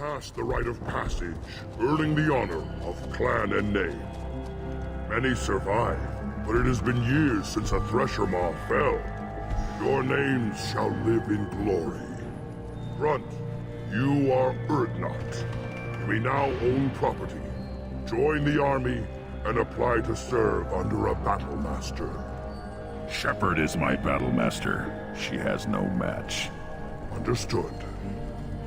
passed the rite of passage, earning the honor of clan and name. Many survive, but it has been years since a Thresher Maw fell. Your names shall live in glory. Grunt, you are Urdnot. You may now own property. Join the army and apply to serve under a battle master. Shepard is my battle master. She has no match. Understood.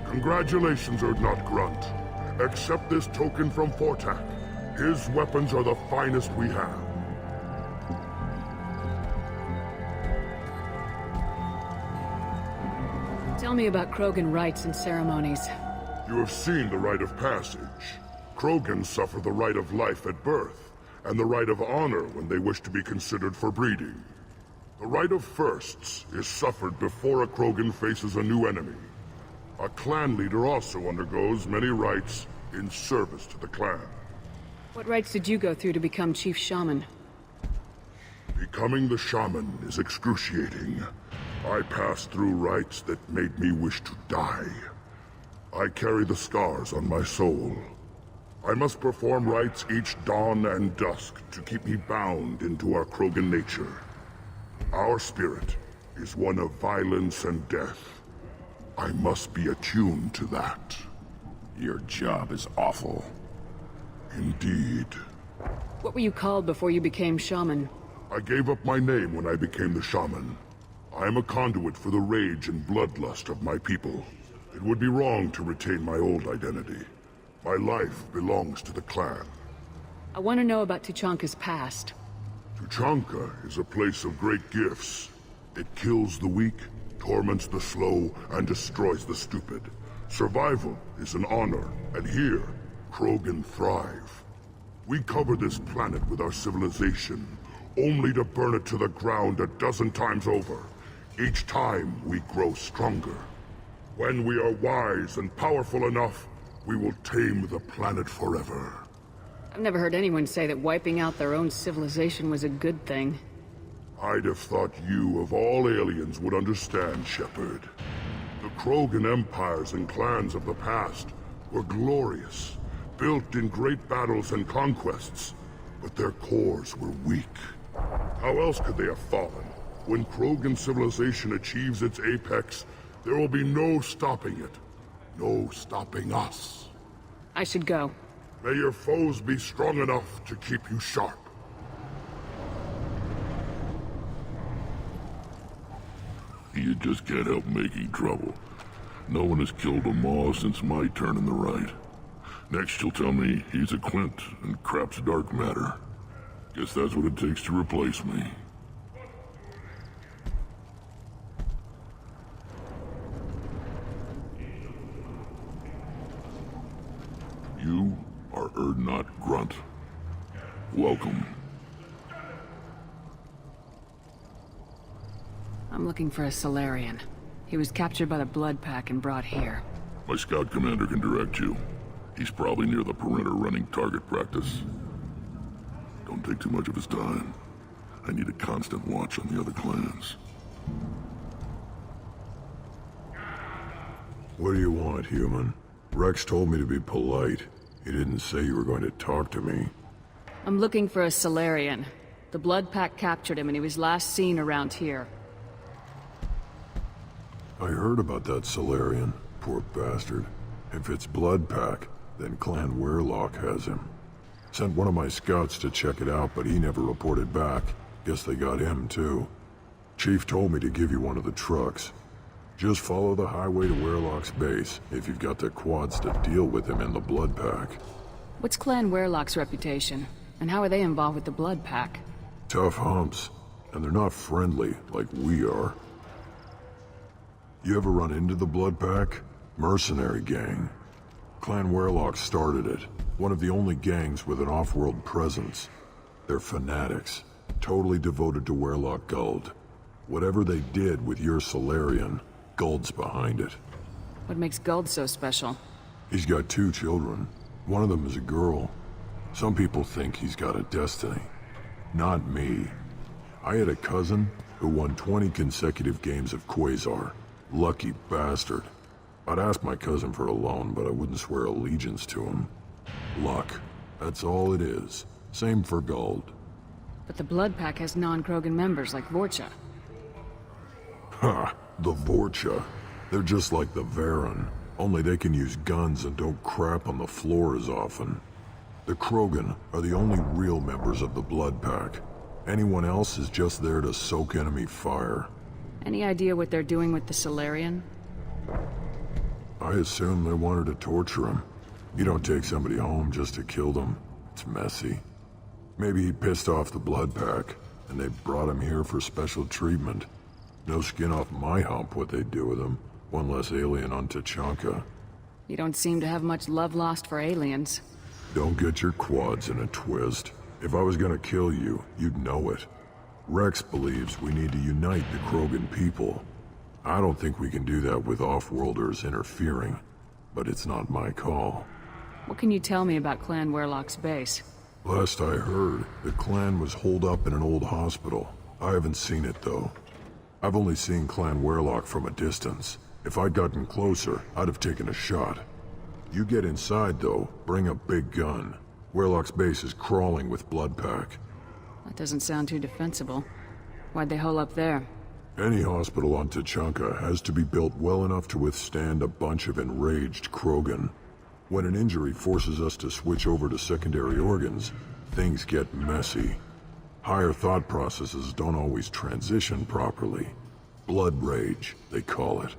Congratulations, Urdnot Grunt. Accept this token from Fortak. His weapons are the finest we have. Tell me about Krogan rites and ceremonies. You have seen the rite of passage. Krogan suffer the rite of life at birth, and the rite of honor when they wish to be considered for breeding. The rite of firsts is suffered before a Krogan faces a new enemy. A clan leader also undergoes many rites in service to the clan. What rites did you go through to become Chief Shaman? Becoming the shaman is excruciating. I passed through rites that made me wish to die. I carry the scars on my soul. I must perform rites each dawn and dusk to keep me bound into our Krogan nature. Our spirit is one of violence and death. I must be attuned to that. Your job is awful. Indeed. What were you called before you became Shaman? I gave up my name when I became the shaman. I am a conduit for the rage and bloodlust of my people. It would be wrong to retain my old identity. My life belongs to the clan. I want to know about Tuchanka's past. Tuchanka is a place of great gifts. It kills the weak, torments the slow, and destroys the stupid. Survival is an honor, and here, Krogan thrive. We cover this planet with our civilization, only to burn it to the ground a dozen times over. Each time, we grow stronger. When we are wise and powerful enough, we will tame the planet forever. I've never heard anyone say that wiping out their own civilization was a good thing. I'd have thought you, of all aliens, would understand, Shepard. The Krogan empires and clans of the past were glorious, built in great battles and conquests, but their cores were weak. How else could they have fallen? When Krogan civilization achieves its apex, there will be no stopping it. No stopping us. I should go. May your foes be strong enough to keep you sharp. You just can't help making trouble. No one has killed a Maw since my turn in the right. Next you'll tell me he's a Clint and crap's dark matter. Guess that's what it takes to replace me. You are Urdnot Grunt. Welcome. I'm looking for a Solarian. He was captured by the Blood Pack and brought here. My scout commander can direct you. He's probably near the perimeter running target practice. Don't take too much of his time. I need a constant watch on the other clans. What do you want, human? Rex told me to be polite. He didn't say you were going to talk to me. I'm looking for a Solarian. The Blood Pack captured him and he was last seen around here. I heard about that Solarian. Poor bastard. If it's Blood Pack, then Clan Weirlock has him. Sent one of my scouts to check it out, but he never reported back. Guess they got him too. Chief told me to give you one of the trucks. Just follow the highway to Weirlock's base, if you've got the quads to deal with him in the Blood Pack. What's Clan Weirlock's reputation? And how are they involved with the Blood Pack? Tough humps, and they're not friendly like we are. You ever run into the Blood Pack? Mercenary gang. Clan Weirlock started it. One of the only gangs with an off-world presence. They're fanatics, totally devoted to Weirlock Guld. Whatever they did with your Solarian, Guld's behind it. What makes Guld so special? He's got 2 children. One of them is a girl. Some people think he's got a destiny. Not me. I had a cousin who won 20 consecutive games of Quasar. Lucky bastard. I'd ask my cousin for a loan, but I wouldn't swear allegiance to him. Luck. That's all it is. Same for gold. But the Blood Pack has non-Krogan members like Vorcha. Ha! The Vorcha. They're just like the Varen, only they can use guns and don't crap on the floor as often. The Krogan are the only real members of the Blood Pack. Anyone else is just there to soak enemy fire. Any idea what they're doing with the Solarian? I assume they wanted to torture him. You don't take somebody home just to kill them. It's messy. Maybe he pissed off the Blood Pack, and they brought him here for special treatment. No skin off my hump what they'd do with him. One less alien on Tachanka. You don't seem to have much love lost for aliens. Don't get your quads in a twist. If I was gonna kill you, you'd know it. Rex believes we need to unite the Krogan people. I don't think we can do that with off-worlders interfering, but it's not my call. What can you tell me about Clan Werlock's base? Last I heard, the clan was holed up in an old hospital. I haven't seen it, though. I've only seen Clan Werlock from a distance. If I'd gotten closer, I'd have taken a shot. You get inside, though, bring a big gun. Werlock's base is crawling with Blood Pack. That doesn't sound too defensible. Why'd they hole up there? Any hospital on Tachanka has to be built well enough to withstand a bunch of enraged Krogan. When an injury forces us to switch over to secondary organs, things get messy. Higher thought processes don't always transition properly. Blood rage, they call it.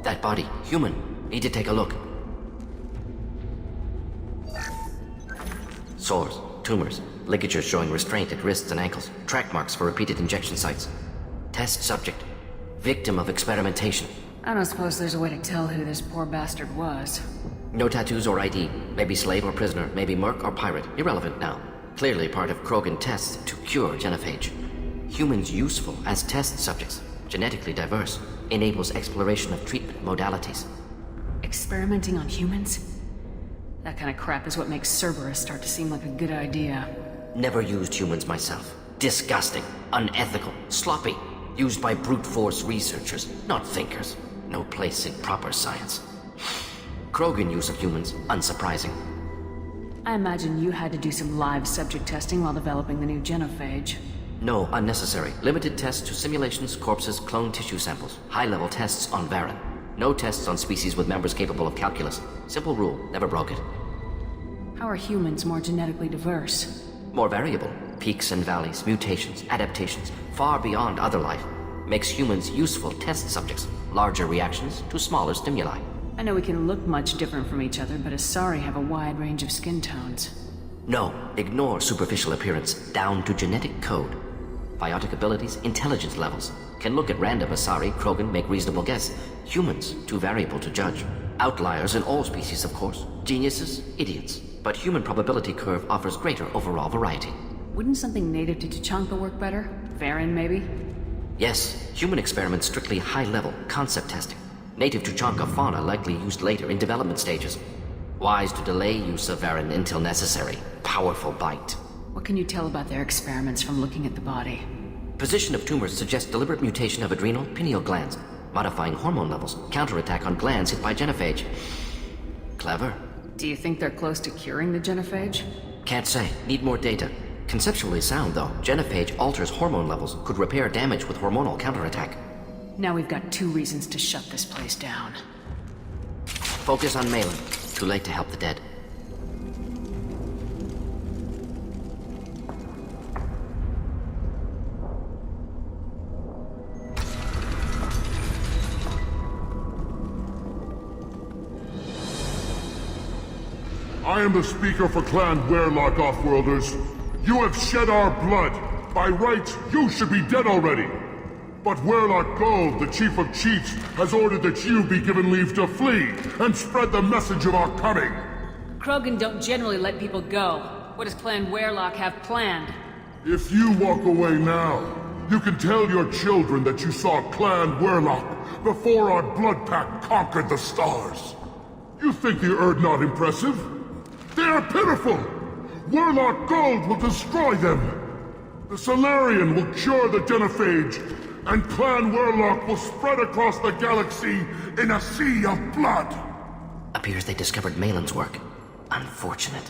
That body, human. Need to take a look. Sores, tumors, ligatures showing restraint at wrists and ankles, track marks for repeated injection sites. Test subject. Victim of experimentation. I don't suppose there's a way to tell who this poor bastard was. No tattoos or ID. Maybe slave or prisoner, maybe merc or pirate. Irrelevant now. Clearly part of Krogan tests to cure genophage. Humans useful as test subjects. Genetically diverse. Enables exploration of treatment modalities. Experimenting on humans? That kind of crap is what makes Cerberus start to seem like a good idea. Never used humans myself. Disgusting. Unethical. Sloppy. Used by brute force researchers, not thinkers. No place in proper science. Krogan use of humans, unsurprising. I imagine you had to do some live subject testing while developing the new genophage. No, unnecessary. Limited tests to simulations, corpses, cloned tissue samples. High-level tests on Varen. No tests on species with members capable of calculus. Simple rule, never broke it. How are humans more genetically diverse? More variable. Peaks and valleys, mutations, adaptations, far beyond other life. Makes humans useful test subjects. Larger reactions to smaller stimuli. I know we can look much different from each other, but Asari have a wide range of skin tones. No, ignore superficial appearance, down to genetic code. Biotic abilities, intelligence levels. Can look at random Asari, Krogan, make reasonable guess. Humans, too variable to judge. Outliers in all species, of course. Geniuses, idiots. But human probability curve offers greater overall variety. Wouldn't something native to Tachanka work better? Varen, maybe? Yes, human experiments strictly high-level, concept testing. Native Tachanka fauna likely used later in development stages. Wise to delay use of Varen until necessary. Powerful bite. What can you tell about their experiments from looking at the body? Position of tumors suggests deliberate mutation of adrenal, pineal glands. modifying hormone levels, counterattack on glands hit by genophage. Clever. Do you think they're close to curing the genophage? Can't say. Need more data. Conceptually sound, though. Genophage alters hormone levels, could repair damage with hormonal counterattack. Now we've got 2 reasons to shut this place down. Focus on Malin. Too late to help the dead. I am the speaker for Clan Werelock, Offworlders. You have shed our blood. By rights, you should be dead already. But Werelock Gold, the Chief of Chiefs, has ordered that you be given leave to flee and spread the message of our coming. Krogan don't generally let people go. What does Clan Werelock have planned? If you walk away now, you can tell your children that you saw Clan Werelock before our blood pact conquered the stars. You think the Erd not impressive? They are pitiful! Werelock Gold will destroy them! The Solarian will cure the genophage, and Clan Werelock will spread across the galaxy in a sea of blood! Appears they discovered Malin's work. Unfortunate.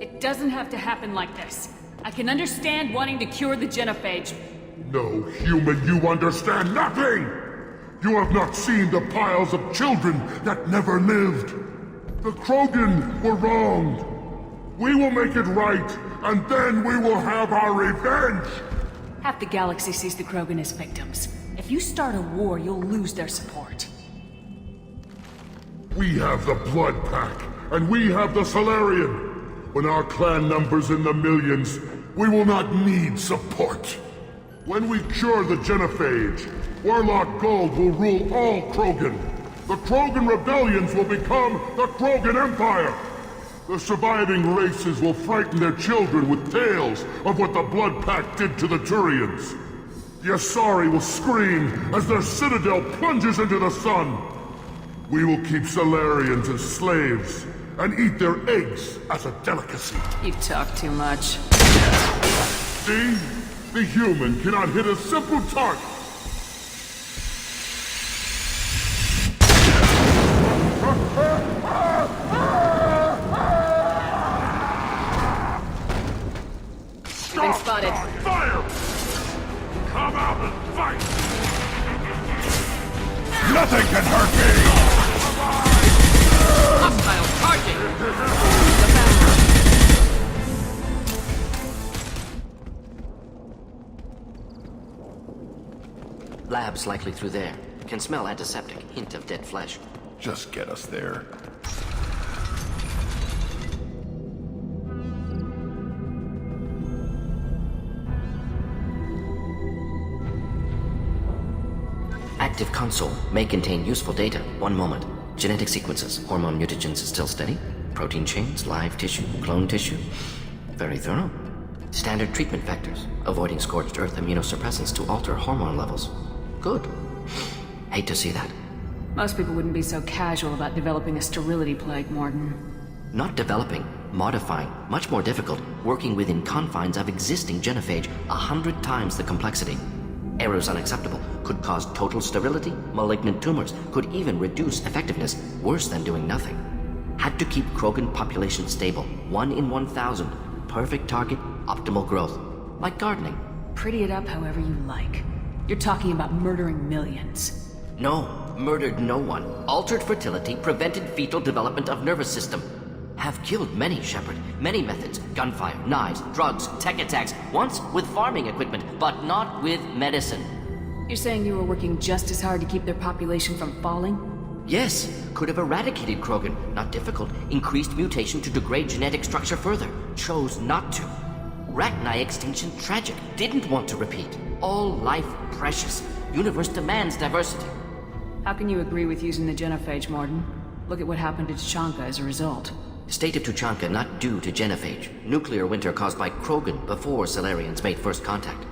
It doesn't have to happen like this. I can understand wanting to cure the genophage. No, human, you understand nothing! You have not seen the piles of children that never lived. The Krogan were wronged. We will make it right, and then we will have our revenge! Half the galaxy sees the Krogan as victims. If you start a war, you'll lose their support. We have the Blood Pack, and we have the Solarian. When our clan numbers in the millions, we will not need support. When we cure the genophage, Werelock Gold will rule all Krogan. The Krogan rebellions will become the Krogan Empire. The surviving races will frighten their children with tales of what the Blood Pact did to the Turians. The Asari will scream as their citadel plunges into the sun. We will keep Solarians as slaves and eat their eggs as a delicacy. You talk too much. See? The human cannot hit a simple target. You've been spotted. Fire! Come out and fight! Nothing can hurt me! Hostile target! Lab's likely through there. Can smell antiseptic, hint of dead flesh. Just get us there. Active console may contain useful data. One moment. Genetic sequences. Hormone mutagens still steady. Protein chains, live tissue, clone tissue. Very thorough. Standard treatment factors. Avoiding scorched earth immunosuppressants to alter hormone levels. Good. Hate to see that. Most people wouldn't be so casual about developing a sterility plague, Morden. Not developing, modifying, much more difficult, working within confines of existing genophage, 100 times the complexity. Errors unacceptable, could cause total sterility, malignant tumors, could even reduce effectiveness, worse than doing nothing. Had to keep Krogan population stable, 1 in 1,000, perfect target, optimal growth. Like gardening. Pretty it up however you like. You're talking about murdering millions. No, murdered no one. Altered fertility, prevented fetal development of nervous system. Have killed many, Shepard. Many methods. Gunfire, knives, drugs, tech attacks. Once with farming equipment, but not with medicine. You're saying you were working just as hard to keep their population from falling? Yes, could have eradicated Krogan. Not difficult. Increased mutation to degrade genetic structure further. Chose not to. Rachni extinction tragic. Didn't want to repeat. All life precious. Universe demands diversity. How can you agree with using the genophage, Morden? Look at what happened to Tuchanka as a result. State of Tuchanka not due to genophage. Nuclear winter caused by Krogan before Solarians made first contact.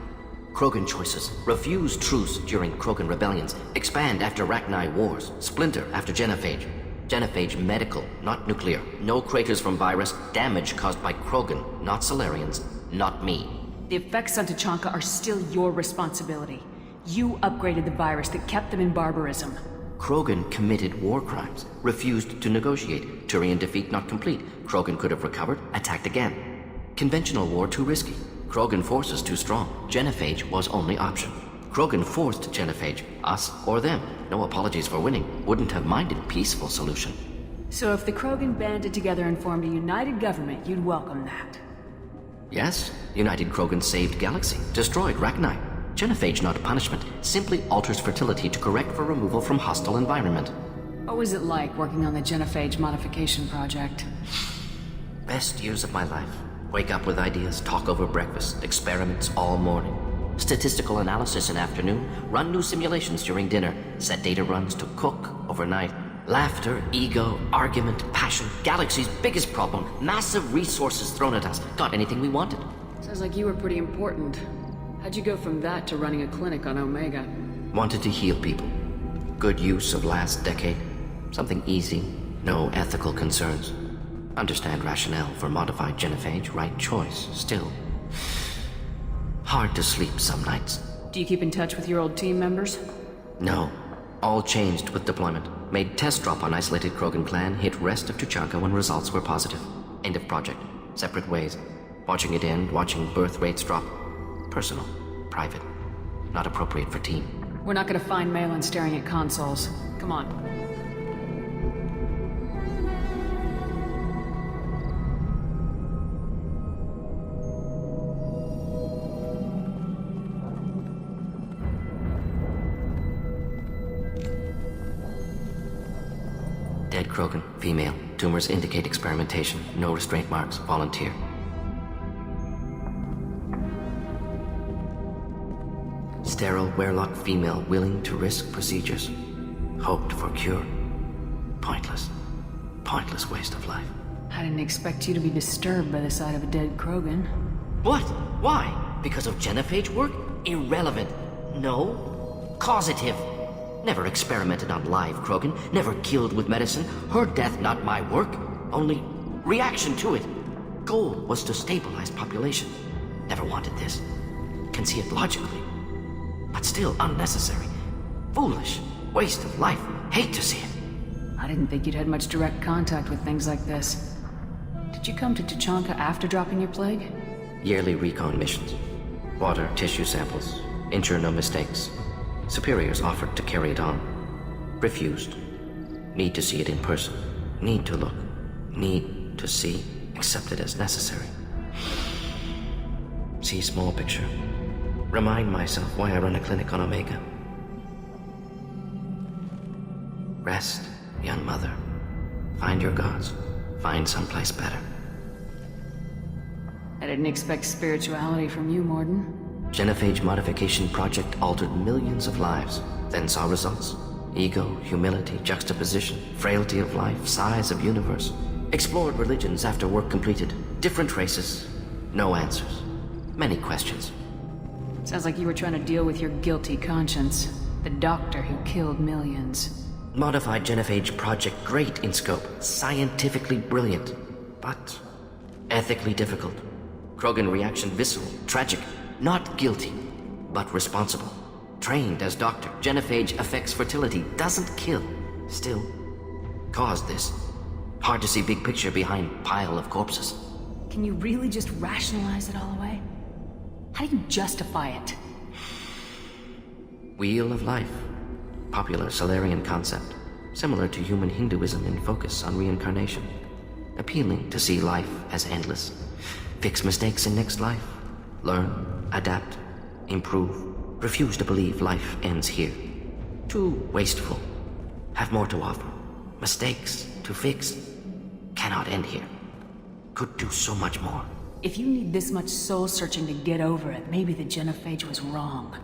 Krogan choices. Refuse truce during Krogan rebellions. Expand after Rachni wars. Splinter after genophage. Genophage medical, not nuclear. No craters from virus. Damage caused by Krogan, not Solarians. Not me. The effects on Tuchanka are still your responsibility. You upgraded the virus that kept them in barbarism. Krogan committed war crimes, refused to negotiate. Turian defeat not complete. Krogan could have recovered, attacked again. Conventional war too risky. Krogan forces too strong. Genophage was only option. Krogan forced genophage, us or them. No apologies for winning. Wouldn't have minded peaceful solution. So if the Krogan banded together and formed a united government, you'd welcome that. Yes, United Krogan saved Galaxy, destroyed Rachni. Genophage not punishment, simply alters fertility to correct for removal from hostile environment. What was it like working on the genophage modification project? Best years of my life. Wake up with ideas, talk over breakfast, experiments all morning. Statistical analysis in afternoon, run new simulations during dinner, set data runs to cook overnight. Laughter, ego, argument, passion, Galaxy's biggest problem, massive resources thrown at us. Got anything we wanted. Sounds like you were pretty important. How'd you go from that to running a clinic on Omega? Wanted to heal people. Good use of last decade. Something easy, no ethical concerns. Understand rationale for modified genophage, right choice, still. Hard to sleep some nights. Do you keep in touch with your old team members? No. All changed with deployment. Made test drop on isolated Krogan clan, hit rest of Tuchanka when results were positive. End of project. Separate ways. Watching it end, watching birth rates drop. Personal. Private. Not appropriate for team. We're not gonna find Malin staring at consoles. Come on. Dead Krogan, female. Tumors indicate experimentation. No restraint marks. Volunteer. Sterile Werelock female willing to risk procedures. Hoped for cure. Pointless. Pointless waste of life. I didn't expect you to be disturbed by the sight of a dead Krogan. What? Why? Because of genophage work? Irrelevant. No. Causative. Never experimented on live Krogan. Never killed with medicine. Her death not my work. Only reaction to it. Goal was to stabilize population. Never wanted this. Can see it logically. But still unnecessary. Foolish. Waste of life. Hate to see it. I didn't think you'd had much direct contact with things like this. Did you come to Tuchanka after dropping your plague? Yearly recon missions. Water, tissue samples. Ensure no mistakes. Superiors offered to carry it on. Refused. Need to see it in person. Need to look. Need to see. Accepted as necessary. See small picture. Remind myself why I run a clinic on Omega. Rest, young mother. Find your gods. Find someplace better. I didn't expect spirituality from you, Morden. Genophage modification project altered millions of lives. Then saw results. Ego, humility, juxtaposition, frailty of life, size of universe. Explored religions after work completed. Different races. No answers. Many questions. Sounds like you were trying to deal with your guilty conscience. The doctor who killed millions. Modified genophage project great in scope. Scientifically brilliant. But ethically difficult. Krogan reaction visceral, tragic. Not guilty, but responsible. Trained as doctor, genophage affects fertility, doesn't kill. Still, caused this. Hard to see big picture behind pile of corpses. Can you really just rationalize it all away? How do you justify it? Wheel of life. Popular Solarian concept. Similar to human Hinduism in focus on reincarnation. Appealing to see life as endless. Fix mistakes in next life. Learn, adapt, improve. Refuse to believe life ends here. Too wasteful. Have more to offer. Mistakes to fix. Cannot end here. Could do so much more. If you need this much soul-searching to get over it, maybe the genophage was wrong.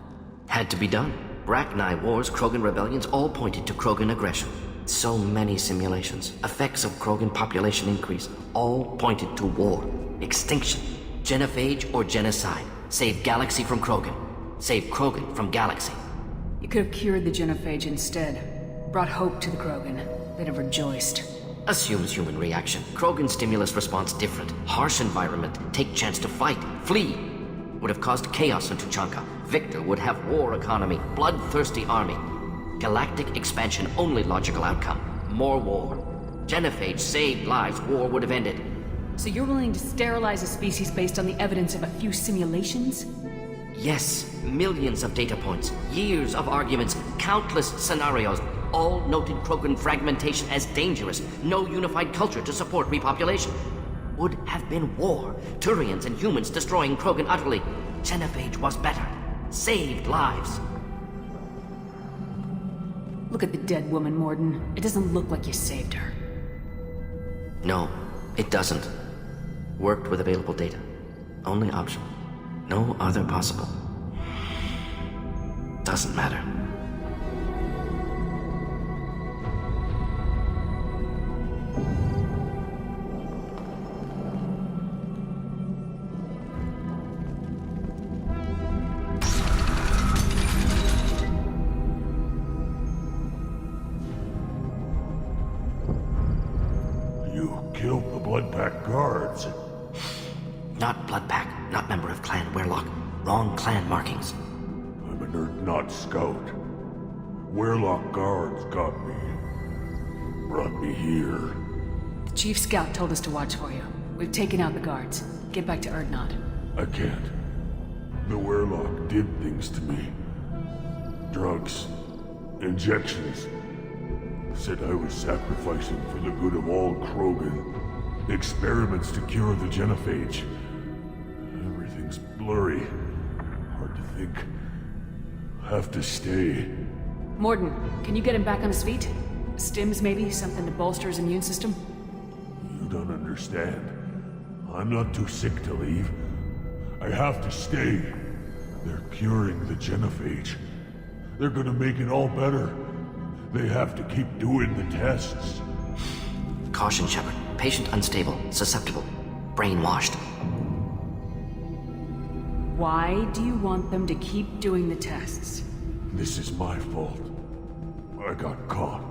Had to be done. Rachni wars, Krogan rebellions, all pointed to Krogan aggression. So many simulations. Effects of Krogan population increase. All pointed to war. Extinction. Genophage or genocide. Save Galaxy from Krogan. Save Krogan from Galaxy. You could have cured the genophage instead. Brought hope to the Krogan. They'd have rejoiced. Assumes human reaction. Krogan stimulus response different. Harsh environment. Take chance to fight. Flee. would have caused chaos in Tuchanka. Victor would have war economy, bloodthirsty army. Galactic expansion, only logical outcome. More war. Genophage saved lives, war would have ended. So you're willing to sterilize a species based on the evidence of a few simulations? Yes, millions of data points, years of arguments, countless scenarios, all noted Krogan fragmentation as dangerous, no unified culture to support repopulation. Would have been war, Turians and humans destroying Krogan utterly. Genophage was better, saved lives. Look at the dead woman, Morden. It doesn't look like you saved her. No, it doesn't. Worked with available data. Only option. No other possible. Doesn't matter. You killed the Bloodpack guards. Not Bloodpack, not member of Clan Werlock. Wrong clan markings. I'm an Earth-Not scout. Werlock guards got me. Brought me here. The Chief Scout told us to watch for you. We've taken out the guards. Get back to Erdnot. I can't. The Werlock did things to me. Drugs. Injections. Said I was sacrificing for the good of all Krogan. Experiments to cure the genophage. Everything's blurry. Hard to think. Have to stay. Morden, can you get him back on his feet? Stims, maybe? Something to bolster his immune system? You don't understand. I'm not too sick to leave. I have to stay. They're curing the genophage. They're gonna make it all better. They have to keep doing the tests. Caution, Shepard. Patient unstable, susceptible, brainwashed. Why do you want them to keep doing the tests? This is my fault. I got caught.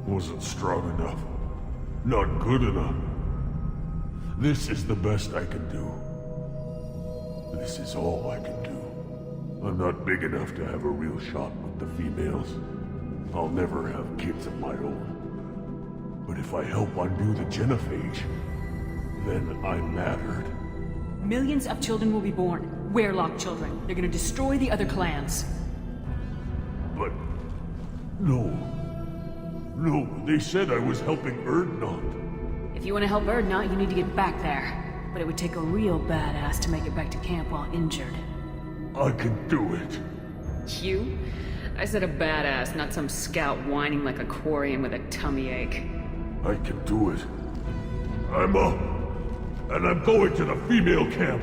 Wasn't strong enough. Not good enough. This is the best I can do. This is all I can do. I'm not big enough to have a real shot with the females. I'll never have kids of my own. But if I help undo the genophage, then I'm mattered. Millions of children will be born. Werlock children. They're gonna destroy the other clans. But... no. No, they said I was helping Erdnot. If you want to help Erdnot, you need to get back there. But it would take a real badass to make it back to camp while injured. I can do it. You? I said a badass, not some scout whining like a quarian with a tummy ache. I can do it. I'm up. And I'm going to the female camp.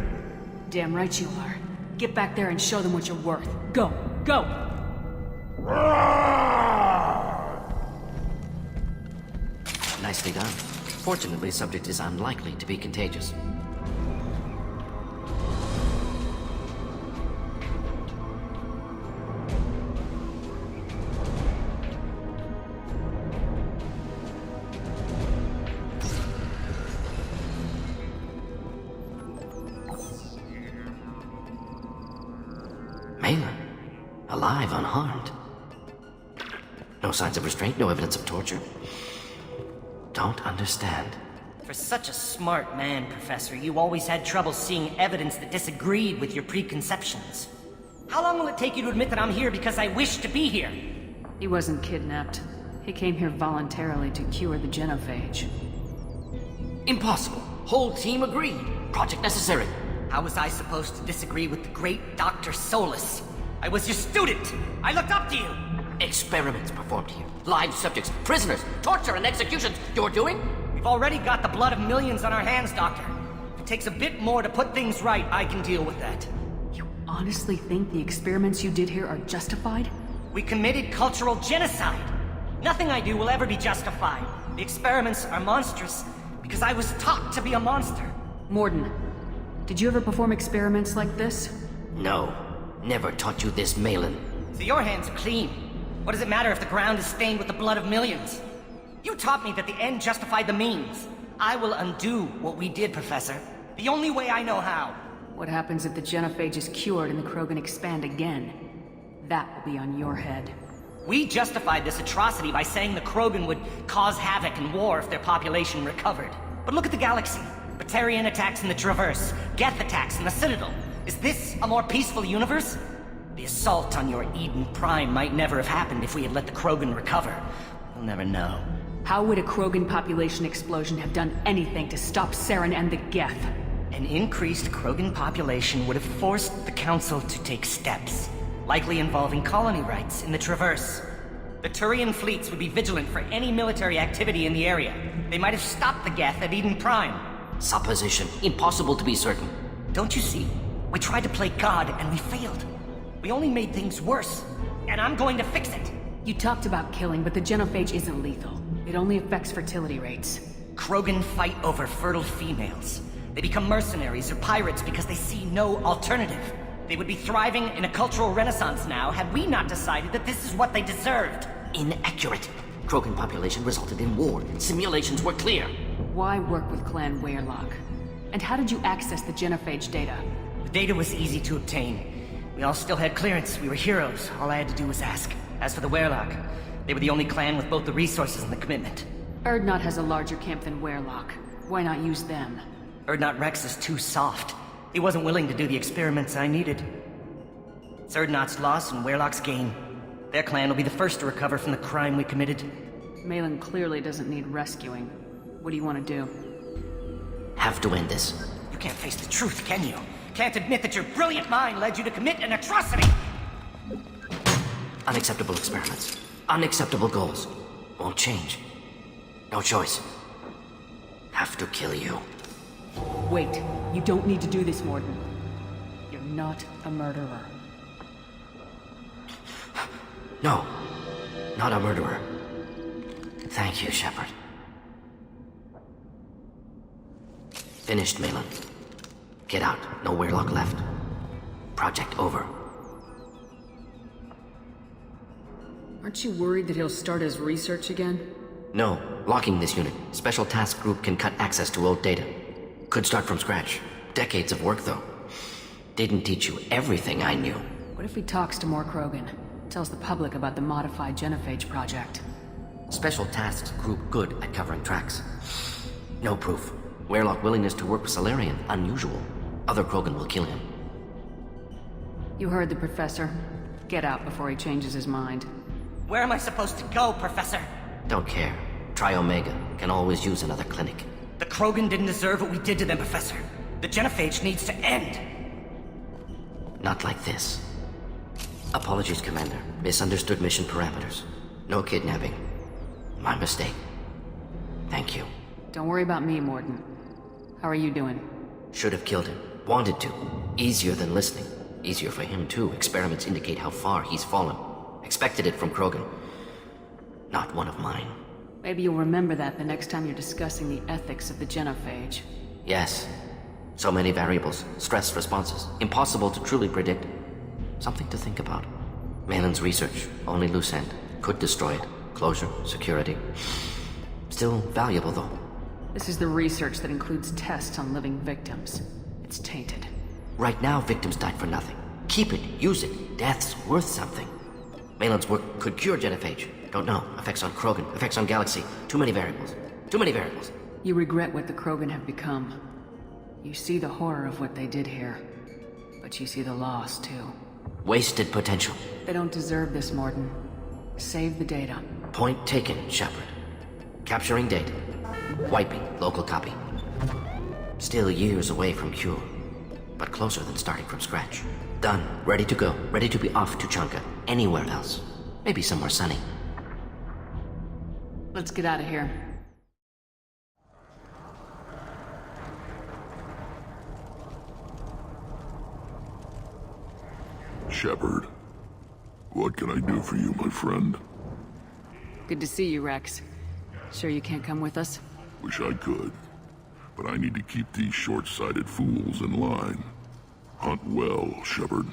Damn right you are. Get back there and show them what you're worth. Go! Go! Nicely done. Fortunately, subject is unlikely to be contagious. Malin, alive, unharmed. No signs of restraint, no evidence of torture. Don't understand. For such a smart man, Professor, you always had trouble seeing evidence that disagreed with your preconceptions. How long will it take you to admit that I'm here because I wish to be here? He wasn't kidnapped. He came here voluntarily to cure the genophage. Impossible. Whole team agreed. Project necessary. How was I supposed to disagree with the great Dr. Solus? I was your student! I looked up to you! Experiments performed here. Live subjects, prisoners, torture and executions. You're doing? We've already got the blood of millions on our hands, Doctor. If it takes a bit more to put things right, I can deal with that. You honestly think the experiments you did here are justified? We committed cultural genocide. Nothing I do will ever be justified. The experiments are monstrous because I was taught to be a monster. Morden, did you ever perform experiments like this? No. Never taught you this, Malin. So your hands are clean. What does it matter if the ground is stained with the blood of millions? You taught me that the end justified the means. I will undo what we did, Professor. The only way I know how. What happens if the genophage is cured and the Krogan expand again? That will be on your head. We justified this atrocity by saying the Krogan would cause havoc and war if their population recovered. But look at the galaxy. Batarian attacks in the Traverse, Geth attacks in the Citadel. Is this a more peaceful universe? The assault on your Eden Prime might never have happened if we had let the Krogan recover. We'll never know. How would a Krogan population explosion have done anything to stop Saren and the Geth? An increased Krogan population would have forced the Council to take steps, likely involving colony rights in the Traverse. The Turian fleets would be vigilant for any military activity in the area. They might have stopped the Geth at Eden Prime. Supposition. Impossible to be certain. Don't you see? We tried to play God and we failed. We only made things worse. And I'm going to fix it. You talked about killing, but the genophage isn't lethal. It only affects fertility rates. Krogan fight over fertile females. They become mercenaries or pirates because they see no alternative. They would be thriving in a cultural renaissance now had we not decided that this is what they deserved. Inaccurate. Krogan population resulted in war. Simulations were clear. Why work with Clan Weyrloc? And how did you access the genophage data? The data was easy to obtain. We all still had clearance. We were heroes. All I had to do was ask. As for the Weyrloc, they were the only clan with both the resources and the commitment. Urdnot has a larger camp than Weyrloc. Why not use them? Urdnot Rex is too soft. He wasn't willing to do the experiments I needed. It's Urdnot's loss and Weyrloc's gain. Their clan will be the first to recover from the crime we committed. Malin clearly doesn't need rescuing. What do you want to do? Have to end this. You can't face the truth, can you? Can't admit that your brilliant mind led you to commit an atrocity! Unacceptable experiments. Unacceptable goals. Won't change. No choice. Have to kill you. Wait. You don't need to do this, Mordin. You're not a murderer. No. Not a murderer. Thank you, Shepard. Finished, Malin. Get out. No Weyrloc left. Project over. Aren't you worried that he'll start his research again? No. Locking this unit. Special Task Group can cut access to old data. Could start from scratch. Decades of work, though. Didn't teach you everything I knew. What if he talks to more Krogan? Tells the public about the modified genophage project? Special Tasks Group good at covering tracks. No proof. Weyrloc willingness to work with Salarian, unusual. Other Krogan will kill him. You heard the Professor. Get out before he changes his mind. Where am I supposed to go, Professor? Don't care. Try Omega. Can always use another clinic. The Krogan didn't deserve what we did to them, Professor. The genophage needs to end. Not like this. Apologies, Commander. Misunderstood mission parameters. No kidnapping. My mistake. Thank you. Don't worry about me, Mordin. How are you doing? Should have killed him. Wanted to. Easier than listening. Easier for him, too. Experiments indicate how far he's fallen. Expected it from Krogan. Not one of mine. Maybe you'll remember that the next time you're discussing the ethics of the genophage. Yes. So many variables. Stress responses. Impossible to truly predict. Something to think about. Malin's research. Only loose end. Could destroy it. Closure. Security. Still valuable, though. This is the research that includes tests on living victims. It's tainted. Right now, victims died for nothing. Keep it. Use it. Death's worth something. Malin's work could cure genophage. Don't know. Effects on Krogan. Effects on Galaxy. Too many variables. Too many variables. You regret what the Krogan have become. You see the horror of what they did here. But you see the loss, too. Wasted potential. They don't deserve this, Mordin. Save the data. Point taken, Shepard. Capturing data. Wiping local copy. Still years away from cure. But closer than starting from scratch. Done. Ready to go. Ready to be off to Chanka. Anywhere else. Maybe somewhere sunny. Let's get out of here. Shepard, what can I do for you, my friend? Good to see you, Rex. Sure you can't come with us? Wish I could, but I need to keep these short-sighted fools in line. Hunt well, Shepard.